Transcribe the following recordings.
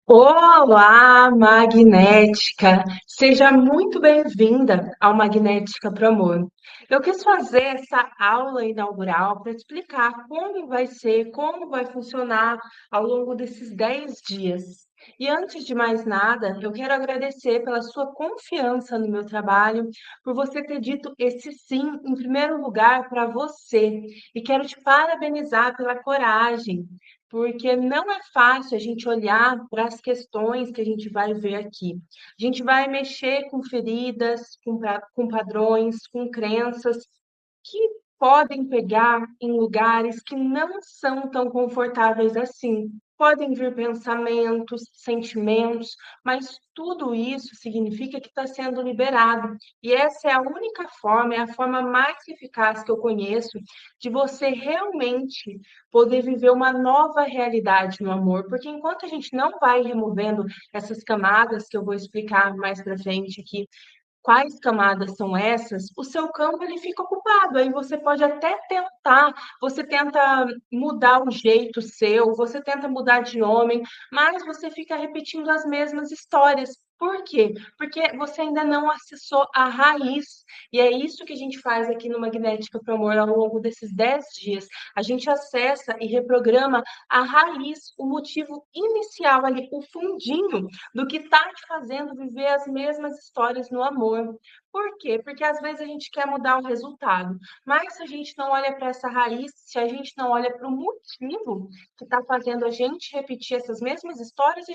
Olá, Magnética! Seja muito bem-vinda ao Magnética para o Amor. Eu quis fazer essa aula inaugural para explicar como vai ser, como vai funcionar ao longo desses 10 dias. E antes de mais nada, eu quero agradecer pela sua confiança no meu trabalho, por você ter dito esse sim em primeiro lugar para você. E quero te parabenizar pela coragem, porque não é fácil a gente olhar para as questões que a gente vai ver aqui. A gente vai mexer com feridas, com padrões, com crenças que podem pegar em lugares que não são tão confortáveis assim. Podem vir pensamentos, sentimentos, mas tudo isso significa que está sendo liberado. E essa é a única forma, é a forma mais eficaz que eu conheço de você realmente poder viver uma nova realidade no amor, porque enquanto a gente não vai removendo essas camadas que eu vou explicar mais para frente aqui, quais camadas são essas, o seu campo ele fica ocupado. Aí você pode até tentar, você tenta mudar o jeito seu, você tenta mudar de homem, mas você fica repetindo as mesmas histórias. Por quê? Porque você ainda não acessou a raiz. E é isso que a gente faz aqui no Magnética para o Amor ao longo desses 10 dias. A gente acessa e reprograma a raiz, o motivo inicial ali, o fundinho do que está te fazendo viver as mesmas histórias no amor. Por quê? Porque às vezes a gente quer mudar o resultado, mas se a gente não olha para essa raiz, se a gente não olha para o motivo que está fazendo a gente repetir essas mesmas histórias,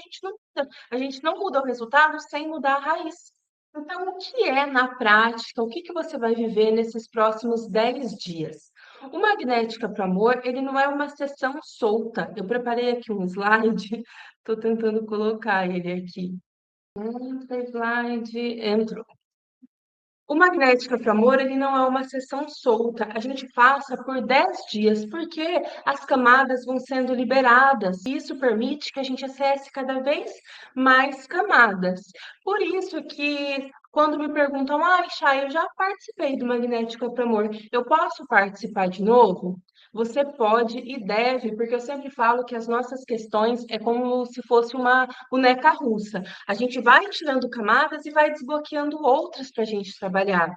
a gente não muda o resultado sem mudar a raiz. Então, o que é na prática? O que que você vai viver nesses próximos 10 dias? O Magnética para o Amor, ele não é uma sessão solta. Eu preparei aqui um slide, estou tentando colocar ele aqui. Slide, entrou. O Magnética para o Amor, ele não é uma sessão solta. A gente passa por 10 dias, porque as camadas vão sendo liberadas. E isso permite que a gente acesse cada vez mais camadas. Por isso que quando me perguntam, Chay, eu já participei do Magnética para o Amor, eu posso participar de novo? Você pode e deve, porque eu sempre falo que as nossas questões é como se fosse uma boneca russa. A gente vai tirando camadas e vai desbloqueando outras para a gente trabalhar.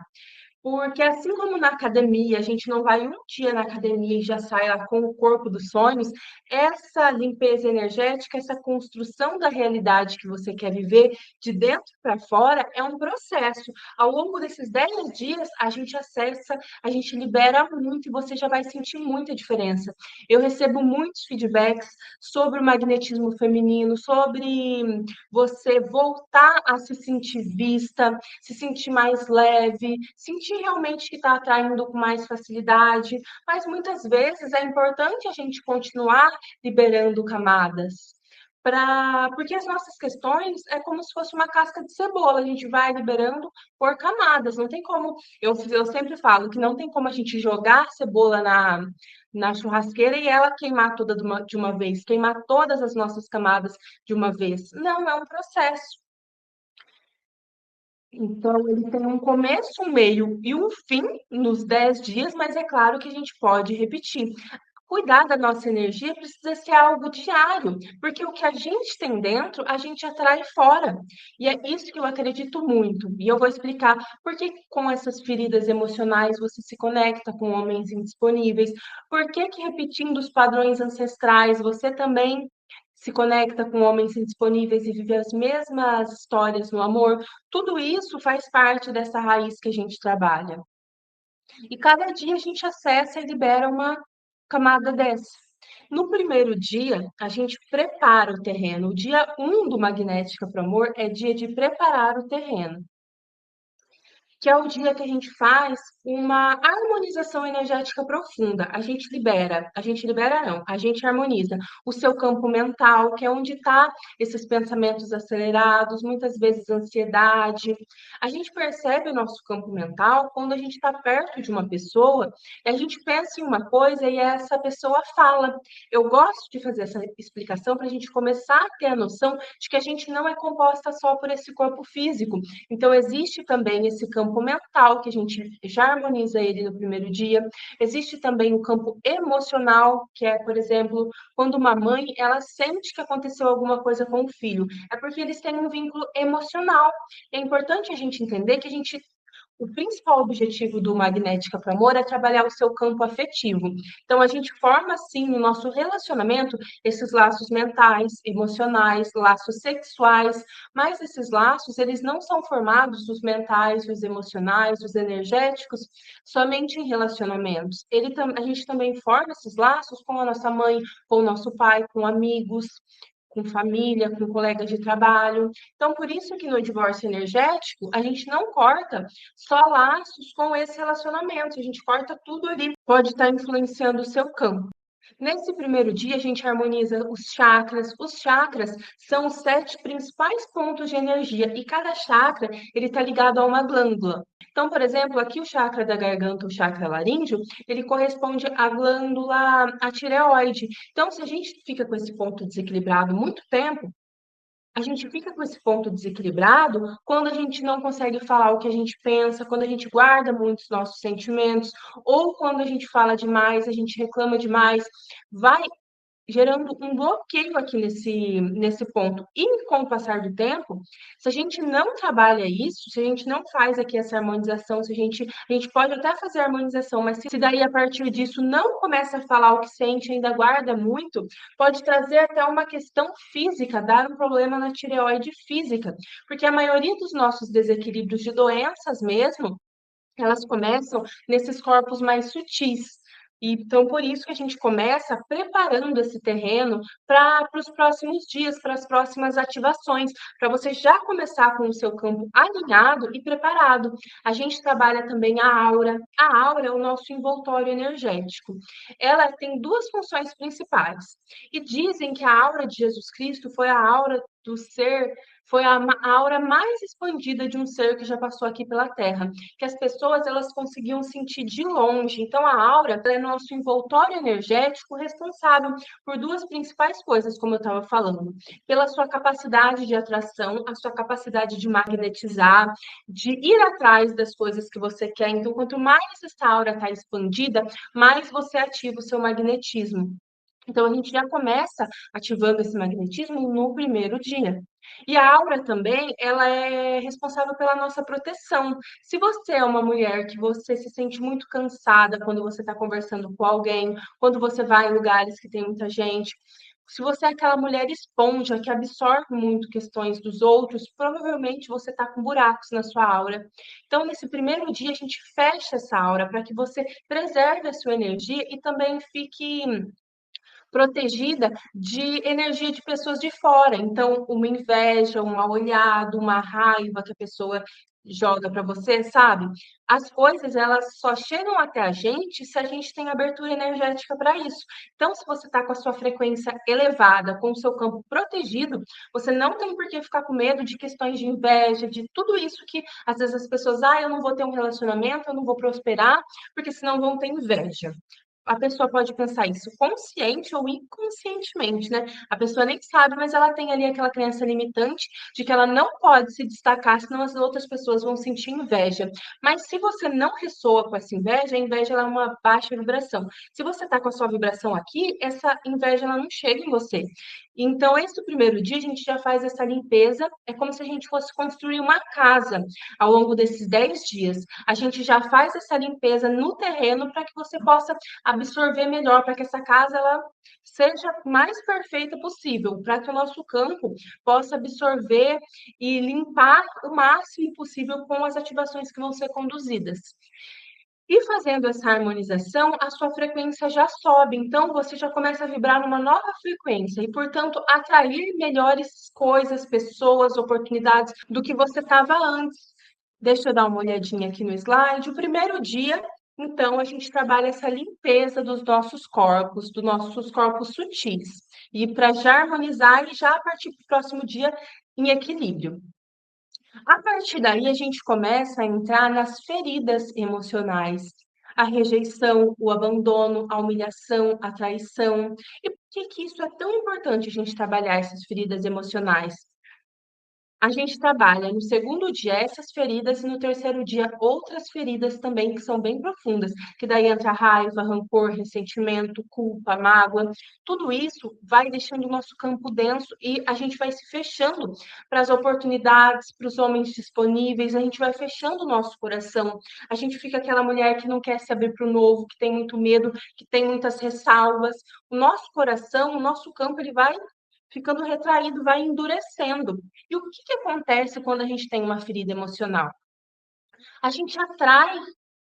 Porque assim como na academia, a gente não vai um dia na academia e já sai lá com o corpo dos sonhos, essa limpeza energética, essa construção da realidade que você quer viver de dentro para fora é um processo. Ao longo desses 10 dias, a gente acessa, a gente libera muito e você já vai sentir muita diferença. Eu recebo muitos feedbacks sobre o magnetismo feminino, sobre você voltar a se sentir vista, se sentir mais leve, sentir realmente que está atraindo com mais facilidade, mas muitas vezes é importante a gente continuar liberando camadas. Porque as nossas questões é como se fosse uma casca de cebola, a gente vai liberando por camadas, não tem como, eu sempre falo que não tem como a gente jogar cebola na churrasqueira e ela queimar toda de uma vez, queimar todas as nossas camadas de uma vez. Não, é um processo. Então, ele tem um começo, um meio e um fim nos 10 dias, mas é claro que a gente pode repetir. Cuidar da nossa energia precisa ser algo diário, porque o que a gente tem dentro, a gente atrai fora. E é isso que eu acredito muito. E eu vou explicar por que com essas feridas emocionais você se conecta com homens indisponíveis, por que que repetindo os padrões ancestrais você também se conecta com homens indisponíveis e vive as mesmas histórias no amor. Tudo isso faz parte dessa raiz que a gente trabalha. E cada dia a gente acessa e libera uma camada dessa. No primeiro dia, a gente prepara o terreno. O dia 1 do Magnética para o Amor é dia de preparar o terreno, que é o dia que a gente faz uma harmonização energética profunda. A gente libera não, a gente harmoniza o seu campo mental, que é onde está esses pensamentos acelerados, muitas vezes ansiedade. A gente percebe o nosso campo mental quando a gente está perto de uma pessoa e a gente pensa em uma coisa e essa pessoa fala. Eu gosto de fazer essa explicação para a gente começar a ter a noção de que a gente não é composta só por esse corpo físico. Então, existe também esse campo campo mental, que a gente já harmoniza ele no primeiro dia. Existe também o campo emocional, que é, por exemplo, quando uma mãe, ela sente que aconteceu alguma coisa com o filho, é porque eles têm um vínculo emocional. É importante a gente entender que o principal objetivo do Magnética para Amor é trabalhar o seu campo afetivo. Então, a gente forma, sim, no nosso relacionamento, esses laços mentais, emocionais, laços sexuais, mas esses laços, eles não são formados, os mentais, os emocionais, os energéticos, somente em relacionamentos. A gente também forma esses laços com a nossa mãe, com o nosso pai, com amigos, com família, com colegas de trabalho. Então, por isso que no divórcio energético, a gente não corta só laços com esse relacionamento, a gente corta tudo ali, pode estar influenciando o seu campo. Nesse primeiro dia, a gente harmoniza os chakras. Os chakras são os 7 principais pontos de energia e cada chakra ele está ligado a uma glândula. Então, por exemplo, aqui o chakra da garganta, o chakra laríngeo, ele corresponde à glândula, à tireoide. Então, se a gente fica com esse ponto desequilibrado muito tempo, a gente fica com esse ponto desequilibrado quando a gente não consegue falar o que a gente pensa, quando a gente guarda muitos nossos sentimentos, ou quando a gente fala demais, a gente reclama demais, vai gerando um bloqueio aqui nesse ponto. E com o passar do tempo, se a gente não trabalha isso, se a gente não faz aqui essa harmonização, se a gente pode até fazer a harmonização, mas se daí a partir disso não começa a falar o que sente, ainda guarda muito, pode trazer até uma questão física, dar um problema na tireoide física, porque a maioria dos nossos desequilíbrios de doenças mesmo, elas começam nesses corpos mais sutis. Então, por isso que a gente começa preparando esse terreno para os próximos dias, para as próximas ativações, para você já começar com o seu campo alinhado e preparado. A gente trabalha também a aura. A aura é o nosso envoltório energético. Ela tem duas funções principais. E dizem que a aura de Jesus Cristo foi a aura do ser, foi a aura mais expandida de um ser que já passou aqui pela Terra, que as pessoas elas conseguiam sentir de longe. Então a aura é nosso envoltório energético responsável por duas principais coisas, como eu estava falando, pela sua capacidade de atração, a sua capacidade de magnetizar, de ir atrás das coisas que você quer. Então quanto mais essa aura está expandida, mais você ativa o seu magnetismo. Então, a gente já começa ativando esse magnetismo no primeiro dia. E a aura também, ela é responsável pela nossa proteção. Se você é uma mulher que você se sente muito cansada quando você está conversando com alguém, quando você vai em lugares que tem muita gente, se você é aquela mulher esponja que absorve muito questões dos outros, provavelmente você está com buracos na sua aura. Então, nesse primeiro dia, a gente fecha essa aura para que você preserve a sua energia e também fique protegida de energia de pessoas de fora. Então, uma inveja, um mal olhado, uma raiva que a pessoa joga para você, sabe? As coisas elas só chegam até a gente se a gente tem abertura energética para isso. Então, se você está com a sua frequência elevada, com o seu campo protegido, você não tem por que ficar com medo de questões de inveja, de tudo isso que às vezes as pessoas, eu não vou ter um relacionamento, eu não vou prosperar, porque senão vão ter inveja. A pessoa pode pensar isso consciente ou inconscientemente, né? A pessoa nem sabe, mas ela tem ali aquela crença limitante de que ela não pode se destacar, senão as outras pessoas vão sentir inveja. Mas se você não ressoa com essa inveja, a inveja ela é uma baixa vibração. Se você está com a sua vibração aqui, essa inveja ela não chega em você. Então, esse primeiro dia, a gente já faz essa limpeza, é como se a gente fosse construir uma casa ao longo desses 10 dias. A gente já faz essa limpeza no terreno para que você possa absorver melhor, para que essa casa ela seja mais perfeita possível, para que o nosso campo possa absorver e limpar o máximo possível com as ativações que vão ser conduzidas. E fazendo essa harmonização, a sua frequência já sobe, então você já começa a vibrar numa nova frequência e, portanto, atrair melhores coisas, pessoas, oportunidades do que você estava antes. Deixa eu dar uma olhadinha aqui no slide. O primeiro dia, então, a gente trabalha essa limpeza dos nossos corpos sutis, e para já harmonizar e já a partir do próximo dia em equilíbrio. A partir daí, a gente começa a entrar nas feridas emocionais, a rejeição, o abandono, a humilhação, a traição. E por que que isso é tão importante a gente trabalhar essas feridas emocionais? A gente trabalha no segundo dia essas feridas e no terceiro dia outras feridas também que são bem profundas, que daí entra raiva, rancor, ressentimento, culpa, mágoa. Tudo isso vai deixando o nosso campo denso e a gente vai se fechando para as oportunidades, para os homens disponíveis, a gente vai fechando o nosso coração. A gente fica aquela mulher que não quer se abrir para o novo, que tem muito medo, que tem muitas ressalvas. O nosso coração, o nosso campo, ele vai ficando retraído, vai endurecendo. E o que que acontece quando a gente tem uma ferida emocional? A gente atrai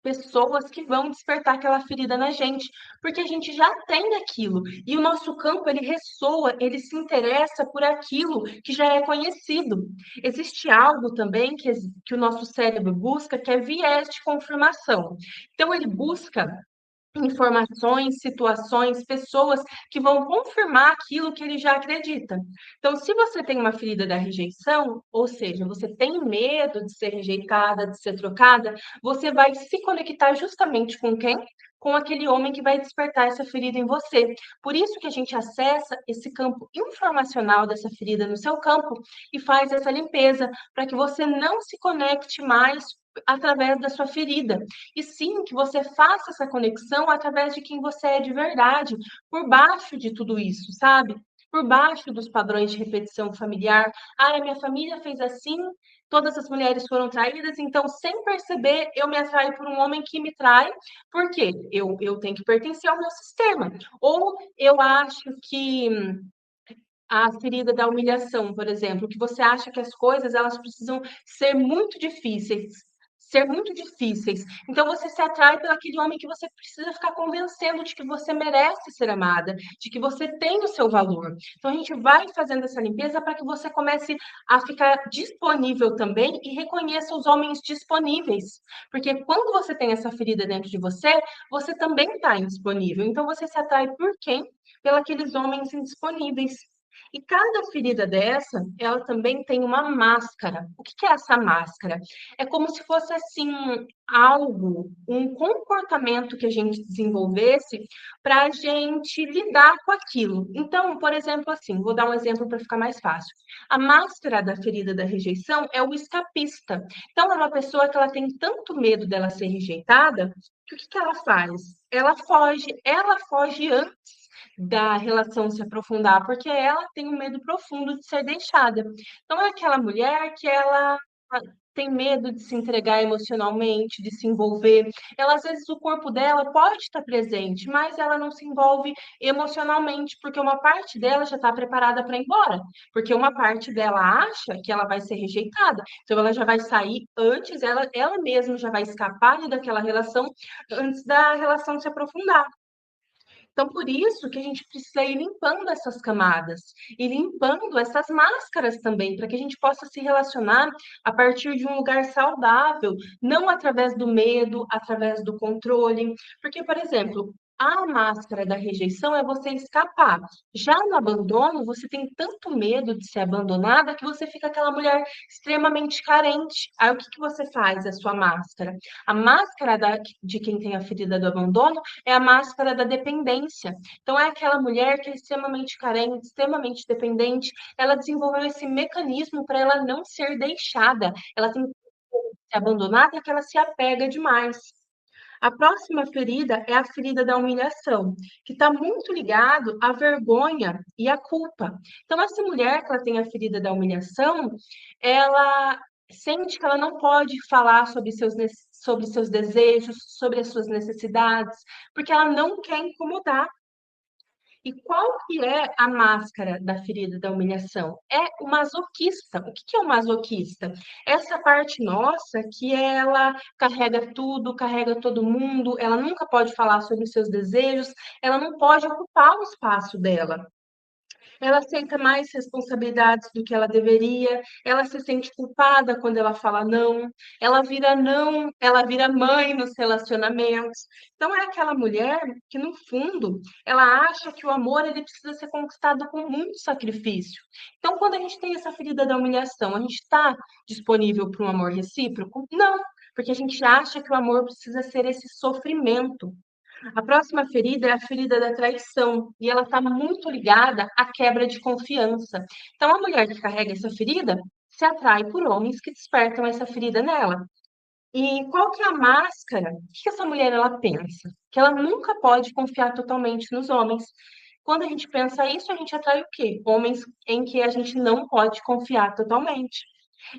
pessoas que vão despertar aquela ferida na gente, porque a gente já tem aquilo. E o nosso campo, ele ressoa, ele se interessa por aquilo que já é conhecido. Existe algo também que o nosso cérebro busca, que é viés de confirmação. Então, ele busca informações, situações, pessoas que vão confirmar aquilo que ele já acredita. Então, se você tem uma ferida da rejeição, ou seja, você tem medo de ser rejeitada, de ser trocada, você vai se conectar justamente com quem? Com aquele homem que vai despertar essa ferida em você. Por isso que a gente acessa esse campo informacional dessa ferida no seu campo e faz essa limpeza, para que você não se conecte mais através da sua ferida, e sim que você faça essa conexão através de quem você é de verdade, por baixo de tudo isso, sabe? Por baixo dos padrões de repetição familiar. Ah, a minha família fez assim, todas as mulheres foram traídas, então, sem perceber, eu me atraio por um homem que me trai, porque eu tenho que pertencer ao meu sistema. Ou eu acho que a ferida da humilhação, por exemplo, que você acha que as coisas elas precisam ser muito difíceis, ser muito difíceis. Então você se atrai pelo aquele homem que você precisa ficar convencendo de que você merece ser amada, de que você tem o seu valor. Então a gente vai fazendo essa limpeza para que você comece a ficar disponível também e reconheça os homens disponíveis. Porque quando você tem essa ferida dentro de você, você também está indisponível. Então você se atrai por quem? Pelos homens indisponíveis. E cada ferida dessa, ela também tem uma máscara. O que que é essa máscara? É como se fosse assim algo, um comportamento que a gente desenvolvesse para a gente lidar com aquilo. Então, por exemplo, assim, vou dar um exemplo para ficar mais fácil. A máscara da ferida da rejeição é o escapista. Então, é uma pessoa que ela tem tanto medo dela ser rejeitada, que o que que ela faz? Ela foge antes da relação se aprofundar, porque ela tem um medo profundo de ser deixada. Então, é aquela mulher que ela tem medo de se entregar emocionalmente, de se envolver. Ela, às vezes, o corpo dela pode estar presente, mas ela não se envolve emocionalmente, porque uma parte dela já está preparada para ir embora, porque uma parte dela acha que ela vai ser rejeitada, então ela já vai sair antes, ela mesma já vai escapar ali daquela relação antes da relação se aprofundar. Então, por isso que a gente precisa ir limpando essas camadas e limpando essas máscaras também, para que a gente possa se relacionar a partir de um lugar saudável, não através do medo, através do controle. Porque, por exemplo, a máscara da rejeição é você escapar. Já no abandono, você tem tanto medo de ser abandonada que você fica aquela mulher extremamente carente. Aí o que que você faz? A sua máscara. A máscara de quem tem a ferida do abandono é a máscara da dependência. Então, é aquela mulher que é extremamente carente, extremamente dependente. Ela desenvolveu esse mecanismo para ela não ser deixada. Ela tem que ser abandonada que ela se apega demais. A próxima ferida é a ferida da humilhação, que está muito ligado à vergonha e à culpa. Então, essa mulher que ela tem a ferida da humilhação, ela sente que ela não pode falar sobre seus desejos, sobre as suas necessidades, porque ela não quer incomodar. E qual que é a máscara da ferida da humilhação? É o masoquista. O que que é o masoquista? Essa parte nossa que ela carrega tudo, carrega todo mundo, ela nunca pode falar sobre os seus desejos, ela não pode ocupar o espaço dela. Ela aceita mais responsabilidades do que ela deveria, ela se sente culpada quando ela fala não, ela vira mãe nos relacionamentos. Então é aquela mulher que no fundo, ela acha que o amor ele precisa ser conquistado com muito sacrifício. Então quando a gente tem essa ferida da humilhação, a gente está disponível para um amor recíproco? Não, porque a gente acha que o amor precisa ser esse sofrimento. A próxima ferida é a ferida da traição, e ela está muito ligada à quebra de confiança. Então, a mulher que carrega essa ferida, se atrai por homens que despertam essa ferida nela. E qual que é a máscara? O que essa mulher ela pensa? Que ela nunca pode confiar totalmente nos homens. Quando a gente pensa isso, a gente atrai o quê? Homens em que a gente não pode confiar totalmente.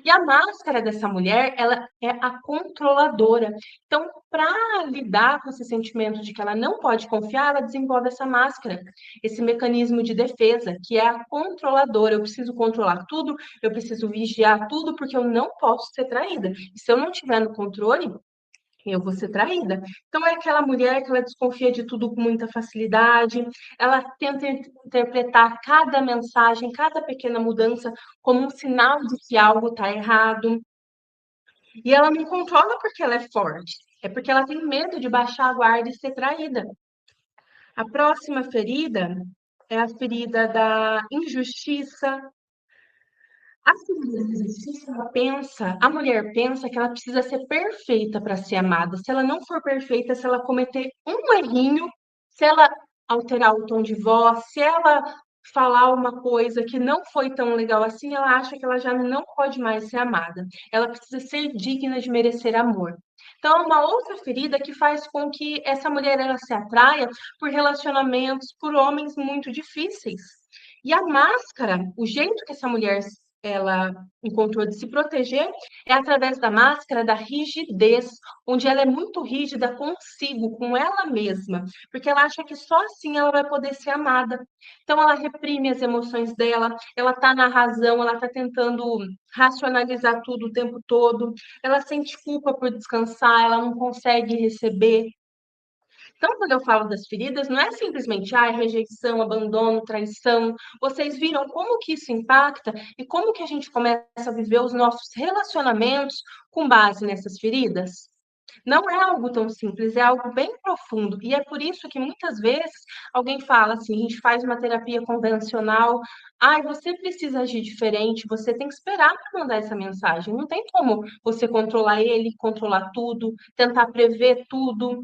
E a máscara dessa mulher, ela é a controladora. Então, para lidar com esse sentimento de que ela não pode confiar, ela desenvolve essa máscara, esse mecanismo de defesa, que é a controladora. Eu preciso controlar tudo, eu preciso vigiar tudo, porque eu não posso ser traída. E se eu não tiver no controle, eu vou ser traída. Então, é aquela mulher que ela desconfia de tudo com muita facilidade, ela tenta interpretar cada mensagem, cada pequena mudança como um sinal de que algo está errado. E ela não controla porque ela é forte, é porque ela tem medo de baixar a guarda e ser traída. A próxima ferida é a ferida da injustiça. A ferida da injustiça, a mulher pensa que ela precisa ser perfeita para ser amada. Se ela não for perfeita, se ela cometer um errinho, se ela alterar o tom de voz, se ela falar uma coisa que não foi tão legal assim, ela acha que ela já não pode mais ser amada. Ela precisa ser digna de merecer amor. Então, é uma outra ferida que faz com que essa mulher ela se atraia por relacionamentos, por homens muito difíceis. E a máscara, o jeito que essa mulher ela encontrou de se proteger é através da máscara da rigidez, onde ela é muito rígida consigo, com ela mesma, porque ela acha que só assim ela vai poder ser amada. Então ela reprime as emoções dela, ela está na razão, ela está tentando racionalizar tudo o tempo todo, ela sente culpa por descansar, ela não consegue receber. Então, quando eu falo das feridas, não é simplesmente rejeição, abandono, traição. Vocês viram como que isso impacta e como que a gente começa a viver os nossos relacionamentos com base nessas feridas? Não é algo tão simples, é algo bem profundo. E é por isso que muitas vezes alguém fala assim: a gente faz uma terapia convencional, você precisa agir diferente, você tem que esperar para mandar essa mensagem. Não tem como você controlar ele, controlar tudo, tentar prever tudo.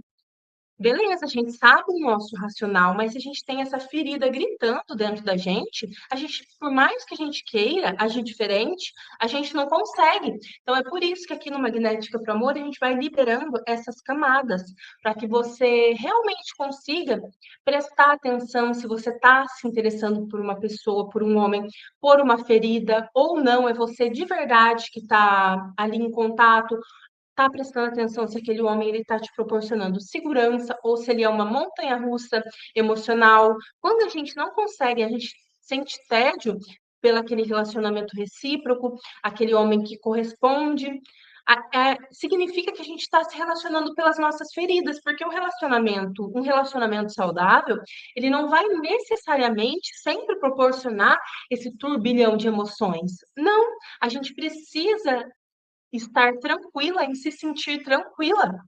Beleza, a gente sabe o nosso racional, mas se a gente tem essa ferida gritando dentro da gente, a gente, por mais que a gente queira agir diferente, a gente não consegue. Então é por isso que aqui no Magnética para o Amor a gente vai liberando essas camadas, para que você realmente consiga prestar atenção se você está se interessando por uma pessoa, por um homem, por uma ferida, ou não, é você de verdade que está ali em contato, tá prestando atenção se aquele homem ele tá te proporcionando segurança ou se ele é uma montanha-russa emocional. Quando a gente não consegue, a gente sente tédio pelo aquele relacionamento recíproco, aquele homem que corresponde, significa que a gente está se relacionando pelas nossas feridas, porque um relacionamento saudável, ele não vai necessariamente sempre proporcionar esse turbilhão de emoções. Não, a gente precisa estar tranquila, em se sentir tranquila.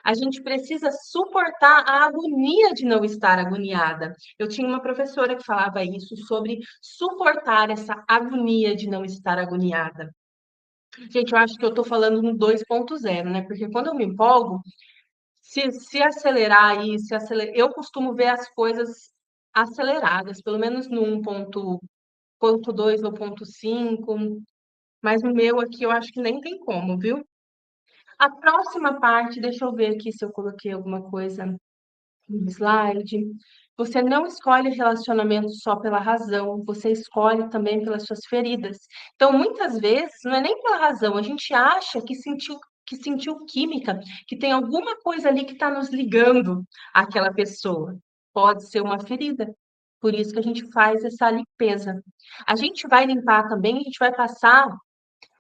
A gente precisa suportar a agonia de não estar agoniada. Eu tinha uma professora que falava isso sobre suportar essa agonia de não estar agoniada. Gente, eu acho que eu estou falando no 2.0, né? Porque quando eu me empolgo, se acelerar aí, eu costumo ver as coisas aceleradas, pelo menos no 1.2 ou 1.5, mas no meu aqui eu acho que nem tem como, viu? A próxima parte, deixa eu ver aqui se eu coloquei alguma coisa no slide. Você não escolhe relacionamento só pela razão, você escolhe também pelas suas feridas. Então, muitas vezes, não é nem pela razão, a gente acha que sentiu química, que tem alguma coisa ali que está nos ligando àquela pessoa. Pode ser uma ferida. Por isso que a gente faz essa limpeza. A gente vai limpar também, a gente vai passar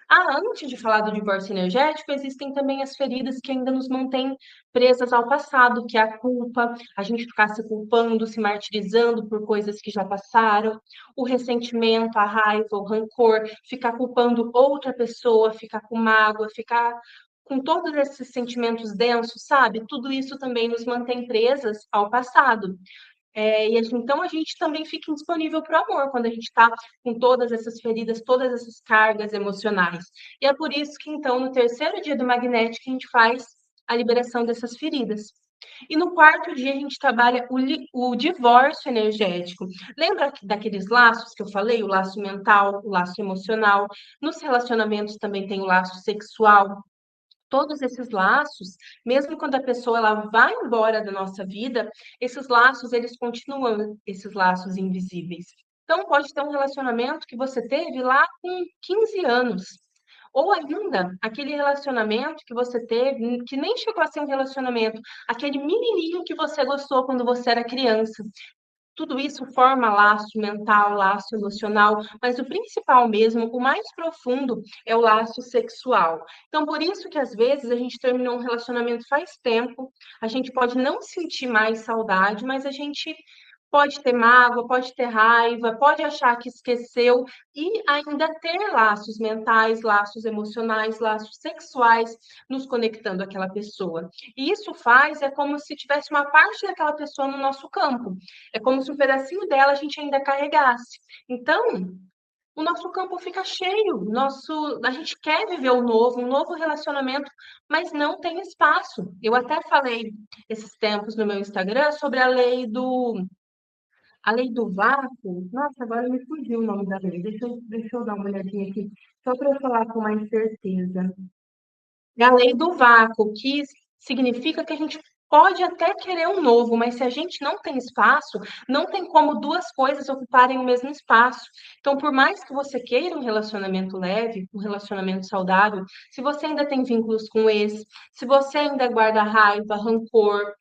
antes de falar do divórcio energético, existem também as feridas que ainda nos mantêm presas ao passado, que é a culpa, a gente ficar se culpando, se martirizando por coisas que já passaram, o ressentimento, a raiva, o rancor, ficar culpando outra pessoa, ficar com mágoa, ficar com todos esses sentimentos densos, sabe? Tudo isso também nos mantém presas ao passado. Então a gente também fica indisponível para o amor quando a gente está com todas essas feridas, todas essas cargas emocionais. E é por isso que, então, no terceiro dia do magnético, a gente faz a liberação dessas feridas. E no quarto dia a gente trabalha o divórcio energético. Lembra daqueles laços que eu falei? O laço mental, o laço emocional. Nos relacionamentos também tem o laço sexual. Todos esses laços, mesmo quando a pessoa ela vai embora da nossa vida, esses laços eles continuam, esses laços invisíveis. Então pode ter um relacionamento que você teve lá com 15 anos, ou ainda aquele relacionamento que você teve que nem chegou a ser um relacionamento, aquele menininho que você gostou quando você era criança. Tudo isso forma laço mental, laço emocional, mas o principal mesmo, o mais profundo, é o laço sexual. Então, por isso que às vezes a gente terminou um relacionamento faz tempo, a gente pode não sentir mais saudade, mas a gente pode ter mágoa, pode ter raiva, pode achar que esqueceu e ainda ter laços mentais, laços emocionais, laços sexuais nos conectando àquela pessoa. E isso faz, é como se tivesse uma parte daquela pessoa no nosso campo. É como se um pedacinho dela a gente ainda carregasse. Então, o nosso campo fica cheio, a gente quer viver o novo, um novo relacionamento, mas não tem espaço. Eu até falei esses tempos no meu Instagram sobre a lei do vácuo. Nossa, agora me fugiu o nome da lei. Deixa eu dar uma olhadinha aqui, só para eu falar com mais certeza. É a lei do vácuo, que significa que a gente pode até querer um novo, mas se a gente não tem espaço, não tem como duas coisas ocuparem o mesmo espaço. Então, por mais que você queira um relacionamento leve, um relacionamento saudável, se você ainda tem vínculos com esse, se você ainda guarda raiva, rancor,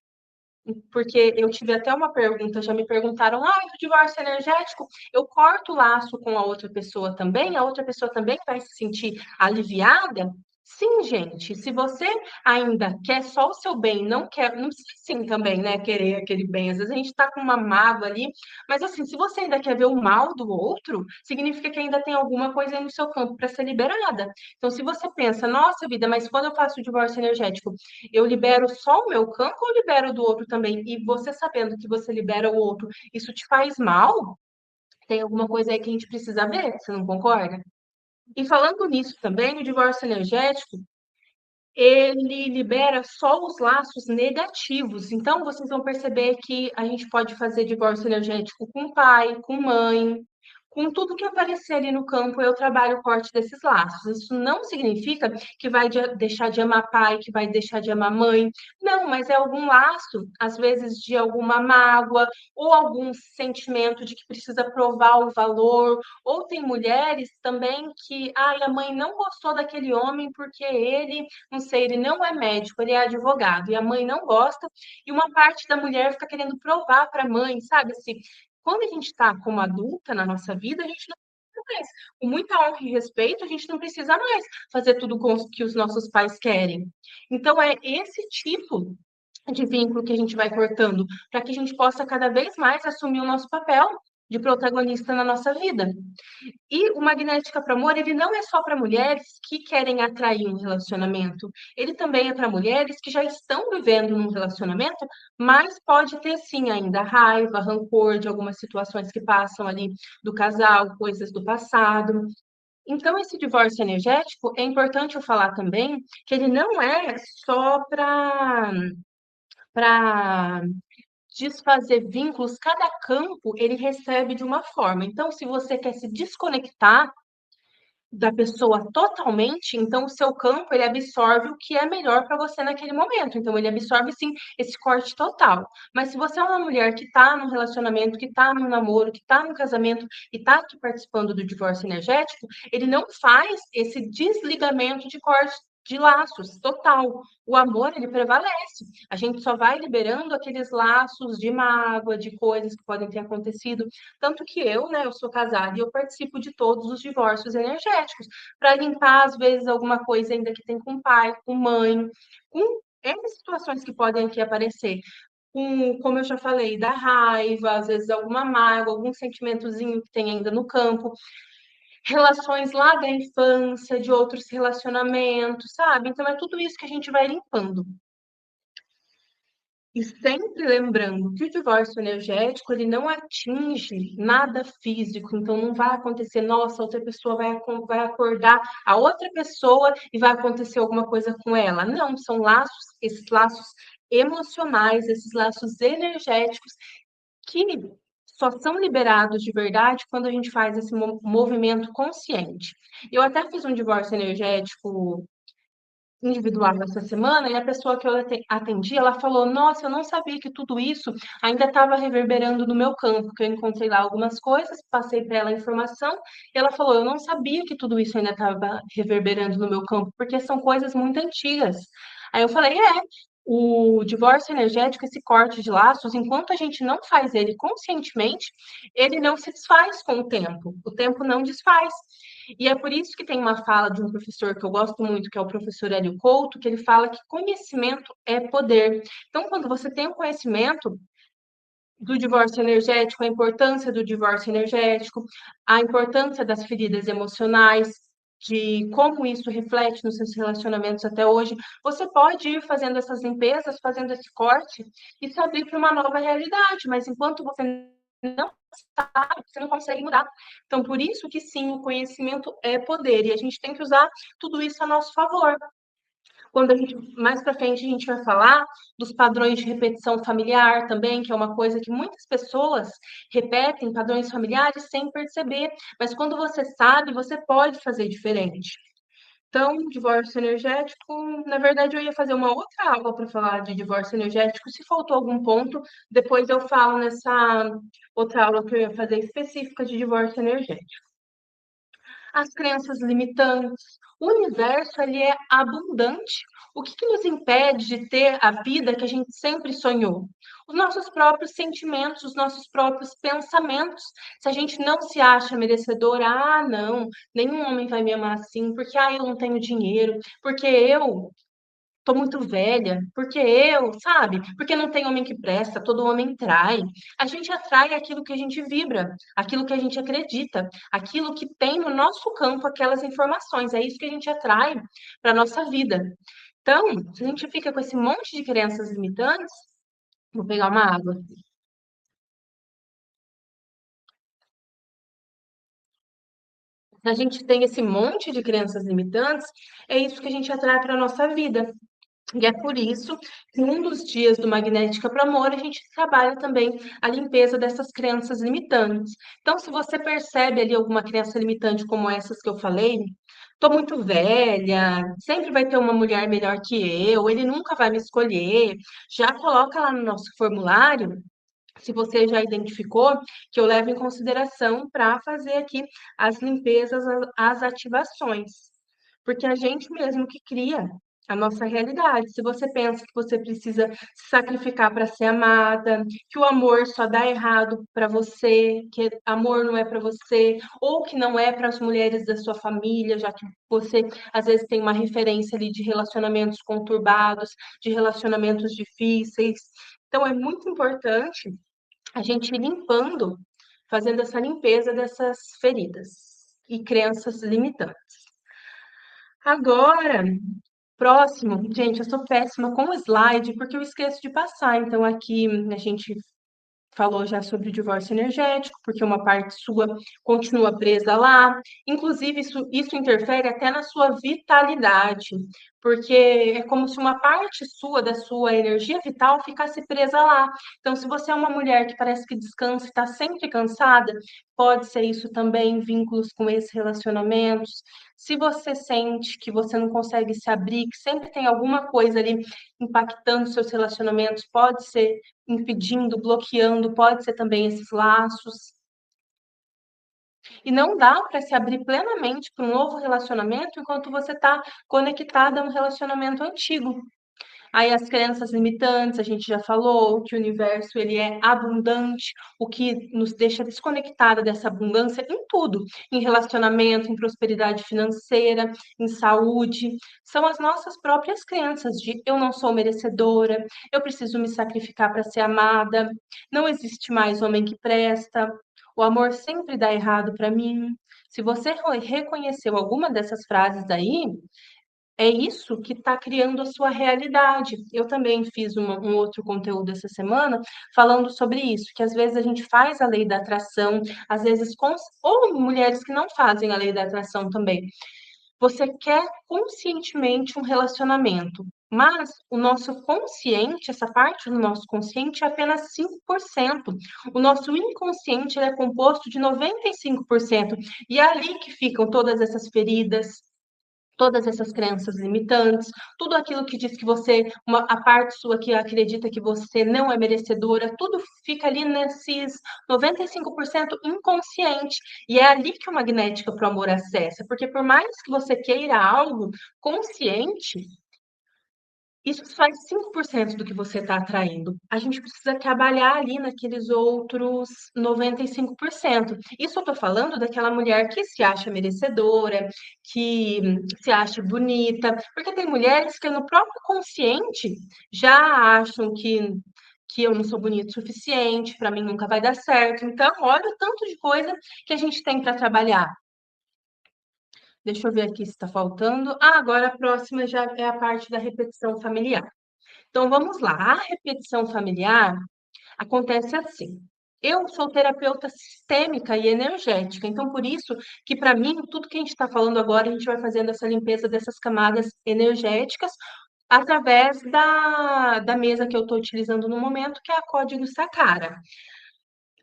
porque eu tive até uma pergunta, já me perguntaram, o divórcio energético, eu corto o laço com a outra pessoa também? A outra pessoa também vai se sentir aliviada? Sim, gente, se você ainda quer só o seu bem, não quer, não precisa sim também, né, querer aquele bem. Às vezes a gente tá com uma mágoa ali, mas assim, se você ainda quer ver o mal do outro, significa que ainda tem alguma coisa aí no seu campo para ser liberada. Então, se você pensa, nossa vida, mas quando eu faço o divórcio energético, eu libero só o meu campo ou libero do outro também? E você sabendo que você libera o outro, isso te faz mal? Tem alguma coisa aí que a gente precisa ver, você não concorda? E falando nisso também, o divórcio energético, ele libera só os laços negativos. Então, vocês vão perceber que a gente pode fazer divórcio energético com pai, com mãe, com tudo que aparecer ali no campo, eu trabalho o corte desses laços. Isso não significa que vai deixar de amar pai, que vai deixar de amar mãe. Não, mas é algum laço, às vezes de alguma mágoa, ou algum sentimento de que precisa provar o valor. Ou tem mulheres também que, a mãe não gostou daquele homem porque ele, não sei, ele não é médico, ele é advogado, e a mãe não gosta, e uma parte da mulher fica querendo provar para a mãe, sabe? Assim, quando a gente está como adulta na nossa vida, a gente não precisa mais. Com muita honra e respeito, a gente não precisa mais fazer tudo com o que os nossos pais querem. Então, é esse tipo de vínculo que a gente vai cortando, para que a gente possa cada vez mais assumir o nosso papel de protagonista na nossa vida. E o Magnética para Amor, ele não é só para mulheres que querem atrair um relacionamento, ele também é para mulheres que já estão vivendo num relacionamento, mas pode ter sim ainda raiva, rancor de algumas situações que passam ali do casal, coisas do passado. Então, esse divórcio energético, é importante eu falar também que ele não é só para desfazer vínculos, cada campo ele recebe de uma forma. Então, se você quer se desconectar da pessoa totalmente, então o seu campo ele absorve o que é melhor para você naquele momento. Então ele absorve sim esse corte total. Mas se você é uma mulher que está num relacionamento, que está num namoro, que está num casamento e está aqui participando do divórcio energético, ele não faz esse desligamento de corte de laços total. O amor ele prevalece. A gente só vai liberando aqueles laços de mágoa, de coisas que podem ter acontecido. Tanto que eu, né, eu sou casada e eu participo de todos os divórcios energéticos, para limpar, às vezes, alguma coisa ainda que tem com pai, com mãe, com N situações que podem aqui aparecer. Como eu já falei, da raiva, às vezes alguma mágoa, algum sentimentozinho que tem ainda no campo, relações lá da infância, de outros relacionamentos, sabe? Então é tudo isso que a gente vai limpando. E sempre lembrando que o divórcio energético, ele não atinge nada físico, então não vai acontecer, nossa, outra pessoa vai acordar a outra pessoa e vai acontecer alguma coisa com ela. Não, são laços, esses laços emocionais, esses laços energéticos que só são liberados de verdade quando a gente faz esse movimento consciente. Eu até fiz um divórcio energético individual essa semana, e a pessoa que eu atendi, ela falou: "Nossa, eu não sabia que tudo isso ainda estava reverberando no meu campo", que eu encontrei lá algumas coisas, passei para ela a informação, e ela falou: "Eu não sabia que tudo isso ainda estava reverberando no meu campo, porque são coisas muito antigas". Aí eu falei: "É, o divórcio energético, esse corte de laços, enquanto a gente não faz ele conscientemente, ele não se desfaz com o tempo não desfaz". E é por isso que tem uma fala de um professor que eu gosto muito, que é o professor Hélio Couto, que ele fala que conhecimento é poder. Então, quando você tem o conhecimento do divórcio energético, a importância do divórcio energético, a importância das feridas emocionais, de como isso reflete nos seus relacionamentos até hoje, você pode ir fazendo essas limpezas, fazendo esse corte e se abrir para uma nova realidade, mas enquanto você não sabe, você não consegue mudar. Então, por isso que sim, o conhecimento é poder e a gente tem que usar tudo isso a nosso favor. Quando a gente, mais para frente, a gente vai falar dos padrões de repetição familiar também, que é uma coisa que muitas pessoas repetem padrões familiares sem perceber, mas quando você sabe, você pode fazer diferente. Então, divórcio energético, na verdade, eu ia fazer uma outra aula para falar de divórcio energético. Se faltou algum ponto, depois eu falo nessa outra aula que eu ia fazer específica de divórcio energético. As crenças limitantes. O universo ele é abundante. O que nos impede de ter a vida que a gente sempre sonhou? Os nossos próprios sentimentos, os nossos próprios pensamentos. Se a gente não se acha merecedora, não, nenhum homem vai me amar assim, porque eu não tenho dinheiro, porque eu tô muito velha, porque eu, sabe? Porque não tem homem que presta, todo homem trai. A gente atrai aquilo que a gente vibra, aquilo que a gente acredita, aquilo que tem no nosso campo aquelas informações. É isso que a gente atrai para nossa vida. Então, se a gente fica com esse monte de crenças limitantes, vou pegar uma água. Se a gente tem esse monte de crenças limitantes, é isso que a gente atrai para nossa vida. E é por isso que um dos dias do Magnética para Amor a gente trabalha também a limpeza dessas crenças limitantes. Então, se você percebe ali alguma crença limitante como essas que eu falei, tô muito velha, sempre vai ter uma mulher melhor que eu, ele nunca vai me escolher, já coloca lá no nosso formulário, se você já identificou, que eu levo em consideração para fazer aqui as limpezas, as ativações. Porque a gente mesmo que cria a nossa realidade. Se você pensa que você precisa se sacrificar para ser amada, que o amor só dá errado para você, que amor não é para você, ou que não é para as mulheres da sua família, já que você às vezes tem uma referência ali de relacionamentos conturbados, de relacionamentos difíceis. Então é muito importante a gente ir limpando, fazendo essa limpeza dessas feridas e crenças limitantes. Agora, próximo, gente, eu sou péssima com o slide porque eu esqueço de passar. Então, aqui a gente falou já sobre o divórcio energético, porque uma parte sua continua presa lá. Inclusive, isso interfere até na sua vitalidade, porque é como se uma parte sua, da sua energia vital, ficasse presa lá. Então, se você é uma mulher que parece que descansa e está sempre cansada, pode ser isso também, vínculos com esses relacionamentos. Se você sente que você não consegue se abrir, que sempre tem alguma coisa ali impactando seus relacionamentos, pode ser impedindo, bloqueando, pode ser também esses laços. E não dá para se abrir plenamente para um novo relacionamento enquanto você está conectada a um relacionamento antigo. Aí as crenças limitantes, a gente já falou que o universo ele é abundante, o que nos deixa desconectada dessa abundância em tudo, em relacionamento, em prosperidade financeira, em saúde, são as nossas próprias crenças de eu não sou merecedora, eu preciso me sacrificar para ser amada, não existe mais homem que presta, o amor sempre dá errado para mim. Se você reconheceu alguma dessas frases aí, é isso que está criando a sua realidade. Eu também fiz um outro conteúdo essa semana falando sobre isso, que às vezes a gente faz a lei da atração, às vezes ou mulheres que não fazem a lei da atração também. Você quer conscientemente um relacionamento. Mas o nosso consciente, essa parte do nosso consciente é apenas 5%. O nosso inconsciente ele é composto de 95%. E é ali que ficam todas essas feridas, todas essas crenças limitantes, tudo aquilo que diz que você, a parte sua que acredita que você não é merecedora, tudo fica ali nesses 95% inconsciente. E é ali que o magnética para o amor acessa, porque por mais que você queira algo consciente, isso faz 5% do que você está atraindo. A gente precisa trabalhar ali naqueles outros 95%. Isso eu estou falando daquela mulher que se acha merecedora, que se acha bonita, porque tem mulheres que no próprio consciente já acham que eu não sou bonita o suficiente, para mim nunca vai dar certo. Então, olha o tanto de coisa que a gente tem para trabalhar. Deixa eu ver aqui se está faltando. Ah, agora a próxima já é a parte da repetição familiar. Então vamos lá, a repetição familiar acontece assim. Eu sou terapeuta sistêmica e energética, então por isso que para mim tudo que a gente está falando agora a gente vai fazendo essa limpeza dessas camadas energéticas através da mesa que eu estou utilizando no momento, que é a Código Sacara.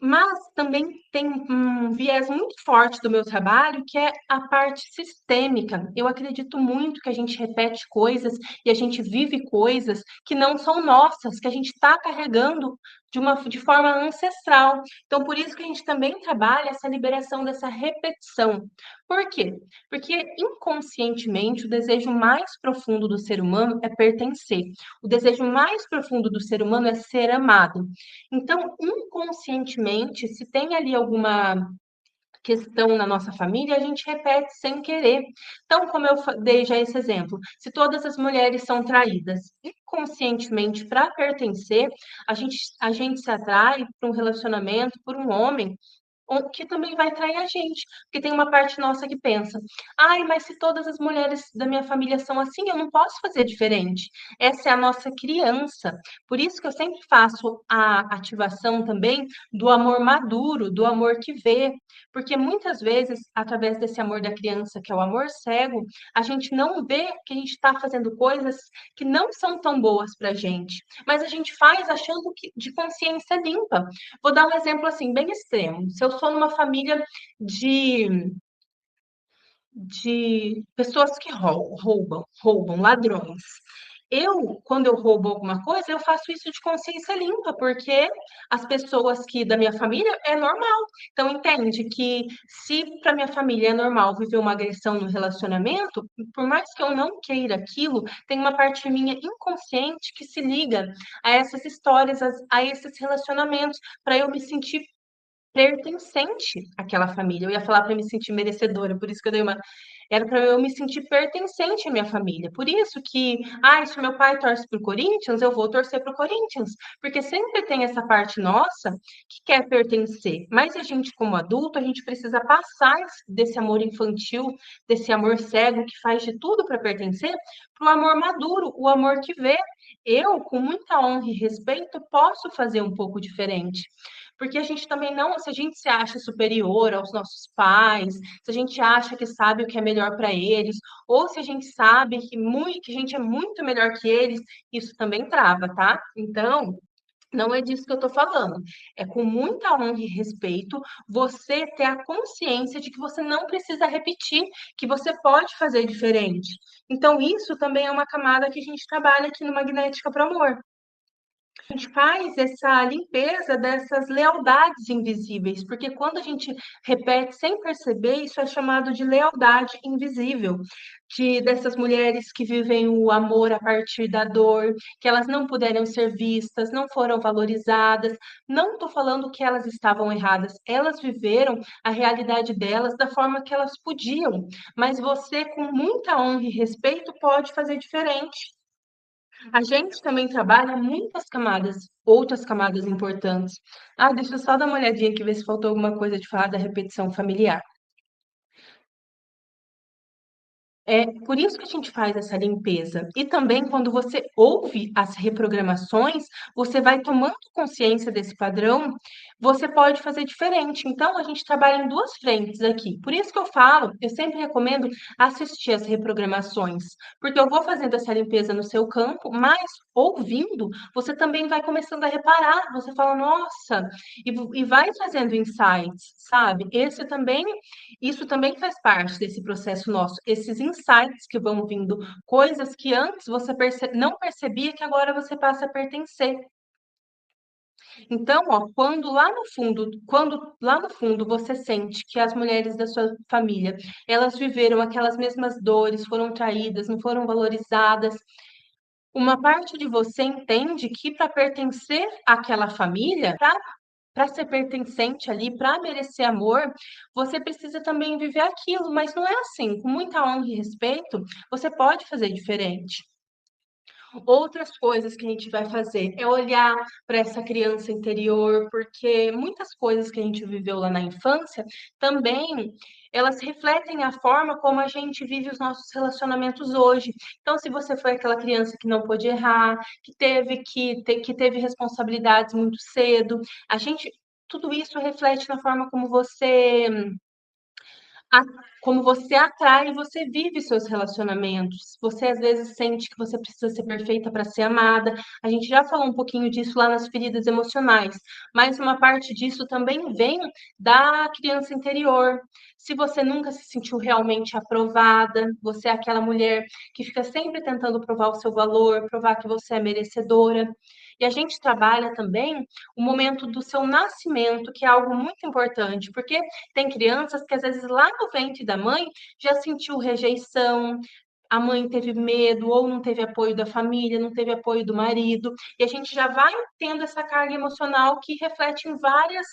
Mas também tem um viés muito forte do meu trabalho, que é a parte sistêmica. Eu acredito muito que a gente repete coisas e a gente vive coisas que não são nossas, que a gente está carregando de forma ancestral. Então, por isso que a gente também trabalha essa liberação dessa repetição. Por quê? Porque inconscientemente o desejo mais profundo do ser humano é pertencer. O desejo mais profundo do ser humano é ser amado. Então, inconscientemente, se tem ali alguma questão na nossa família, a gente repete sem querer. Então, como eu dei já esse exemplo, se todas as mulheres são traídas inconscientemente para pertencer, a gente se atrai para um relacionamento por um homem que também vai trair a gente, porque tem uma parte nossa que pensa: ai, mas se todas as mulheres da minha família são assim, eu não posso fazer diferente. Essa é a nossa criança. Por isso que eu sempre faço a ativação também do amor maduro, do amor que vê, porque muitas vezes, através desse amor da criança, que é o amor cego, a gente não vê que a gente está fazendo coisas que não são tão boas para a gente, mas a gente faz achando que de consciência limpa. Vou dar um exemplo assim, bem extremo. Se eu sou numa família de, de pessoas que roubam, ladrões. Quando eu roubo alguma coisa, eu faço isso de consciência limpa, porque as pessoas que da minha família é normal. Então, entende que se para minha família é normal viver uma agressão no relacionamento, por mais que eu não queira aquilo, tem uma parte minha inconsciente que se liga a essas histórias, a esses relacionamentos, para eu me sentir pertencente àquela família. Eu ia falar para me sentir merecedora, por isso que eu dei uma. Era para eu me sentir pertencente à minha família. Por isso que, se meu pai torce para o Corinthians, eu vou torcer para o Corinthians. Porque sempre tem essa parte nossa que quer pertencer. Mas a gente, como adulto, a gente precisa passar desse amor infantil, desse amor cego que faz de tudo para pertencer, para o amor maduro, o amor que vê. Eu, com muita honra e respeito, posso fazer um pouco diferente. Porque a gente também não, se a gente se acha superior aos nossos pais, se a gente acha que sabe o que é melhor para eles, ou se a gente sabe que a gente é muito melhor que eles, isso também trava, tá? Então, não é disso que eu estou falando. É com muita honra e respeito você ter a consciência de que você não precisa repetir, que você pode fazer diferente. Então, isso também é uma camada que a gente trabalha aqui no Magnética para Amor. A gente faz essa limpeza dessas lealdades invisíveis, porque quando a gente repete sem perceber, isso é chamado de lealdade invisível, dessas mulheres que vivem o amor a partir da dor, que elas não puderam ser vistas, não foram valorizadas. Não estou falando que elas estavam erradas, elas viveram a realidade delas da forma que elas podiam, mas você, com muita honra e respeito, pode fazer diferente. A gente também trabalha muitas camadas, outras camadas importantes. Deixa eu só dar uma olhadinha aqui, ver se faltou alguma coisa de falar da repetição familiar. É por isso que a gente faz essa limpeza. E também quando você ouve as reprogramações, você vai tomando consciência desse padrão, você pode fazer diferente. Então, a gente trabalha em duas frentes aqui. Por isso que eu falo, eu sempre recomendo assistir as reprogramações, porque eu vou fazendo essa limpeza no seu campo, mas ouvindo, você também vai começando a reparar. Você fala, nossa, e vai trazendo insights, sabe? Isso também faz parte desse processo nosso, esses insights que vão vindo, coisas que antes você não percebia que agora você passa a pertencer. Então, ó, quando lá no fundo você sente que as mulheres da sua família, elas viveram aquelas mesmas dores, foram traídas, não foram valorizadas, uma parte de você entende que para pertencer àquela família, para ser pertencente ali, para merecer amor, você precisa também viver aquilo, mas não é assim. Com muita honra e respeito, você pode fazer diferente. Outras coisas que a gente vai fazer é olhar para essa criança interior, porque muitas coisas que a gente viveu lá na infância também elas refletem a forma como a gente vive os nossos relacionamentos hoje. Então, se você foi aquela criança que não pôde errar, que teve responsabilidades muito cedo, a gente tudo isso reflete na forma a como você atrai e você vive seus relacionamentos. Você às vezes sente que você precisa ser perfeita para ser amada. A gente já falou um pouquinho disso lá nas feridas emocionais, mas uma parte disso também vem da criança interior. Se você nunca se sentiu realmente aprovada, você é aquela mulher que fica sempre tentando provar o seu valor, provar que você é merecedora. E a gente trabalha também o momento do seu nascimento, que é algo muito importante, porque tem crianças que às vezes lá no ventre da mãe já sentiu rejeição, a mãe teve medo ou não teve apoio da família, não teve apoio do marido, e a gente já vai tendo essa carga emocional que reflete em várias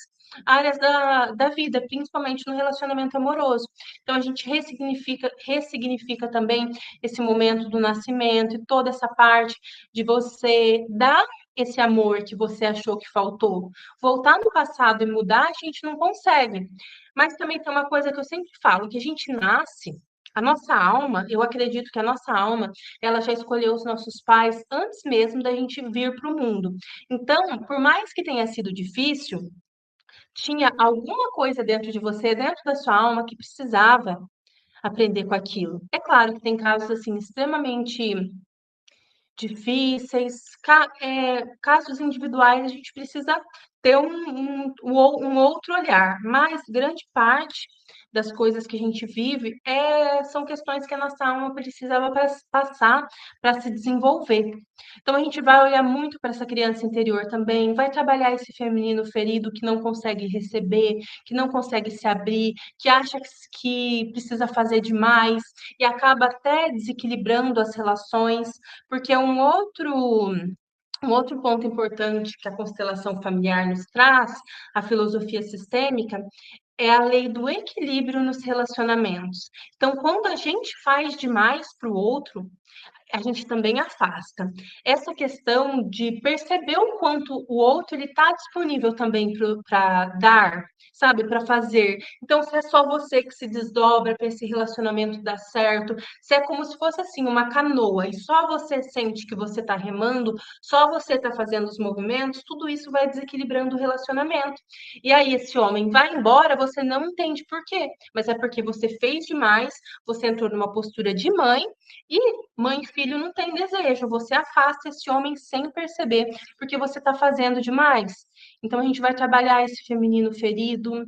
áreas da vida, principalmente no relacionamento amoroso. Então a gente ressignifica também esse momento do nascimento e toda essa parte de você dar esse amor que você achou que faltou. Voltar no passado e mudar, a gente não consegue. Mas também tem uma coisa que eu sempre falo, que a gente nasce, a nossa alma, eu acredito que a nossa alma, ela já escolheu os nossos pais antes mesmo da gente vir para o mundo. Então, por mais que tenha sido difícil, tinha alguma coisa dentro de você, dentro da sua alma, que precisava aprender com aquilo. É claro que tem casos assim extremamente difíceis, casos individuais, a gente precisa ter um outro olhar, mas grande parte das coisas que a gente vive são questões que a nossa alma precisava passar para se desenvolver. Então a gente vai olhar muito para essa criança interior também, vai trabalhar esse feminino ferido que não consegue receber, que não consegue se abrir, que acha que precisa fazer demais e acaba até desequilibrando as relações, porque um outro ponto importante que a constelação familiar nos traz, a filosofia sistêmica, é a lei do equilíbrio nos relacionamentos. Então, quando a gente faz demais para o outro, a gente também afasta. Essa questão de perceber o quanto o outro ele está disponível também para dar, sabe, para fazer. Então, se é só você que se desdobra para esse relacionamento dar certo, se é como se fosse assim uma canoa e só você sente que você está remando, só você está fazendo os movimentos, tudo isso vai desequilibrando o relacionamento. E aí esse homem vai embora, você não entende por quê, mas é porque você fez demais, você entrou numa postura de mãe e mãe e filho não tem desejo, você afasta esse homem sem perceber, porque você está fazendo demais. Então a gente vai trabalhar esse feminino ferido,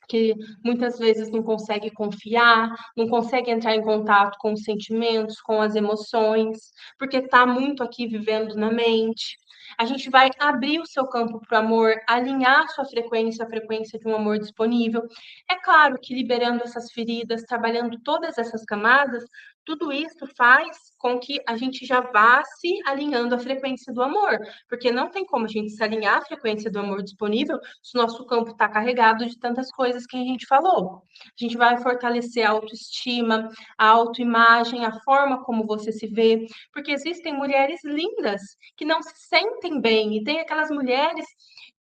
que muitas vezes não consegue confiar, não consegue entrar em contato com os sentimentos, com as emoções, porque está muito aqui vivendo na mente. A gente vai abrir o seu campo para o amor, alinhar sua frequência, a frequência de um amor disponível. É claro que liberando essas feridas, trabalhando todas essas camadas, tudo isso faz com que a gente já vá se alinhando à frequência do amor, porque não tem como a gente se alinhar à frequência do amor disponível se o nosso campo está carregado de tantas coisas que a gente falou. A gente vai fortalecer a autoestima, a autoimagem, a forma como você se vê, porque existem mulheres lindas que não se sentem bem, e tem aquelas mulheres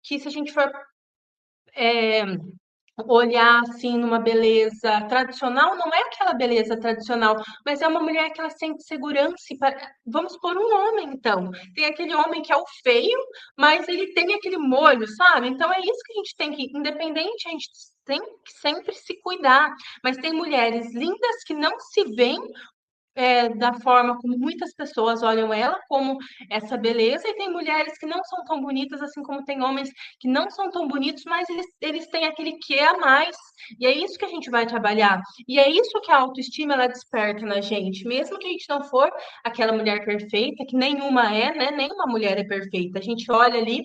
que, se a gente for olhar assim numa beleza tradicional, não é aquela beleza tradicional, mas é uma mulher que ela sente segurança. Vamos por um homem, então. Tem aquele homem que é o feio, mas ele tem aquele molho, sabe? Então é isso que a gente tem que, independente, a gente tem que sempre se cuidar. Mas tem mulheres lindas que não se veem da forma como muitas pessoas olham ela, como essa beleza, e tem mulheres que não são tão bonitas, assim como tem homens que não são tão bonitos, mas eles têm aquele quê a mais, e é isso que a gente vai trabalhar, e é isso que a autoestima ela desperta na gente, mesmo que a gente não for aquela mulher perfeita, que nenhuma é, né? Nenhuma mulher é perfeita, a gente olha ali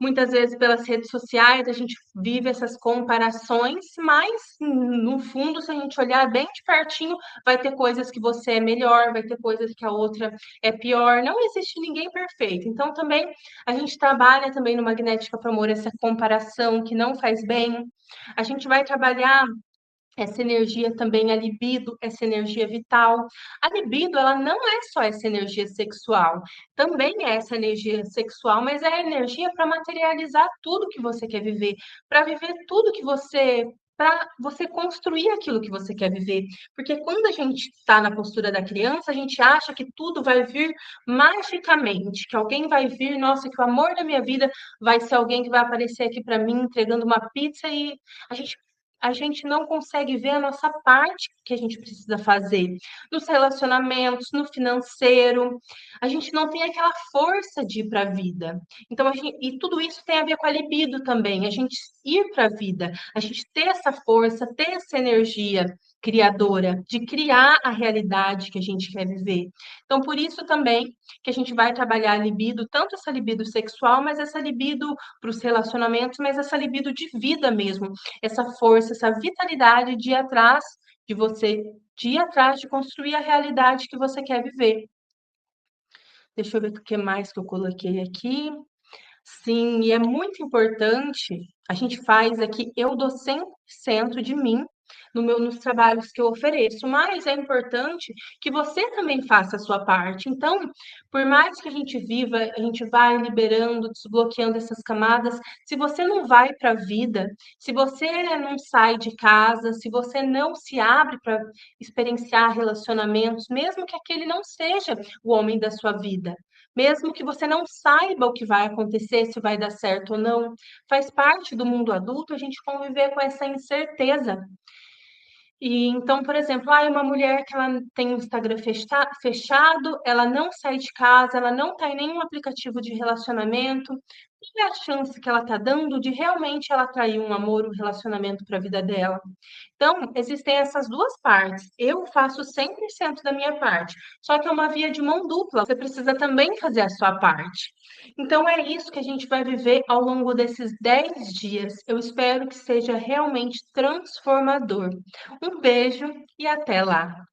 muitas vezes pelas redes sociais a gente vive essas comparações, mas no fundo, se a gente olhar bem de pertinho, vai ter coisas que você é melhor, vai ter coisas que a outra é pior. Não existe ninguém perfeito. Então, também a gente trabalha também no Magnética para Amor essa comparação que não faz bem. A gente vai trabalhar essa energia também, a libido, essa energia vital. A libido, ela não é só essa energia sexual, também é essa energia sexual, mas é a energia para materializar tudo que você quer viver, para viver tudo que você. Para você construir aquilo que você quer viver. Porque quando a gente está na postura da criança, a gente acha que tudo vai vir magicamente, que alguém vai vir, nossa, que o amor da minha vida vai ser alguém que vai aparecer aqui para mim entregando uma pizza e a gente não consegue ver a nossa parte que a gente precisa fazer nos relacionamentos, no financeiro. A gente não tem aquela força de ir para a vida. Então, e tudo isso tem a ver com a libido também, a gente ir para a vida, a gente ter essa força, ter essa energia criadora, de criar a realidade que a gente quer viver. Então, por isso também que a gente vai trabalhar a libido, tanto essa libido sexual, mas essa libido para os relacionamentos, mas essa libido de vida mesmo, essa força, essa vitalidade de ir atrás de você, de ir atrás de construir a realidade que você quer viver. Deixa eu ver o que mais que eu coloquei aqui. Sim, e é muito importante, a gente faz aqui, eu dou 100% de mim nos trabalhos que eu ofereço, mas é importante que você também faça a sua parte. Então, por mais que a gente viva, a gente vai liberando, desbloqueando essas camadas, se você não vai para a vida, se você não sai de casa, se você não se abre para experienciar relacionamentos, mesmo que aquele não seja o homem da sua vida, mesmo que você não saiba o que vai acontecer, se vai dar certo ou não, faz parte do mundo adulto a gente conviver com essa incerteza. E então, por exemplo, uma mulher que ela tem o Instagram fechado, ela não sai de casa, ela não está em nenhum aplicativo de relacionamento, qual é a chance que ela está dando de realmente ela atrair um amor, um relacionamento para a vida dela? Então, existem essas duas partes. Eu faço 100% da minha parte, só que é uma via de mão dupla. Você precisa também fazer a sua parte. Então, é isso que a gente vai viver ao longo desses 10 dias. Eu espero que seja realmente transformador. Um beijo e até lá!